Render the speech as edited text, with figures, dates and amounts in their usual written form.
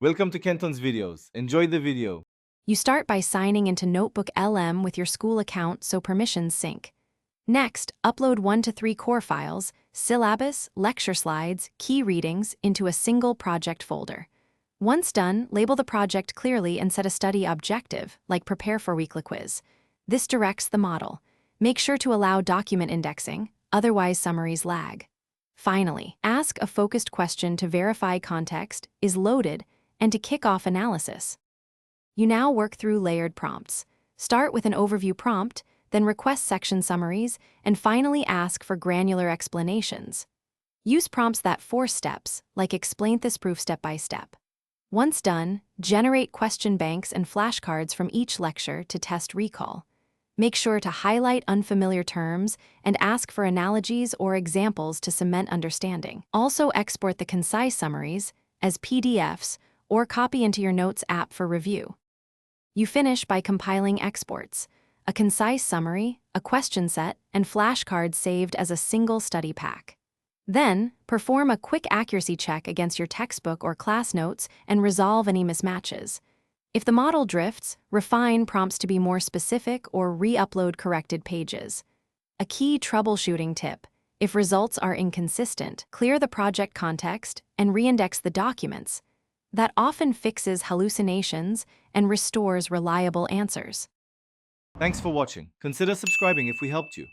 Welcome to Kenton's videos. Enjoy the video. You start by signing into Notebooklm with your school account so permissions sync. Next, upload 1 to 3 core files, syllabus, lecture slides, key readings into a single project folder. Once done, label the project clearly and set a study objective, like prepare for weekly quiz. This directs the model. Make sure to allow document indexing, otherwise summaries lag. Finally, ask a focused question to verify context is loaded and to kick off analysis. You now work through layered prompts. Start with an overview prompt, then request section summaries, and finally ask for granular explanations. Use prompts that force steps, like explain this proof step by step. Once done, generate question banks and flashcards from each lecture to test recall. Make sure to highlight unfamiliar terms and ask for analogies or examples to cement understanding. Also export the concise summaries as PDFs or copy into your Notes app for review. You finish by compiling exports, a concise summary, a question set, and flashcards saved as a single study pack. Then, perform a quick accuracy check against your textbook or class notes and resolve any mismatches. If the model drifts, refine prompts to be more specific or re-upload corrected pages. A key troubleshooting tip: if results are inconsistent, clear the project context and reindex the documents. That often fixes hallucinations and restores reliable answers. Thanks for watching. Consider subscribing if we helped you.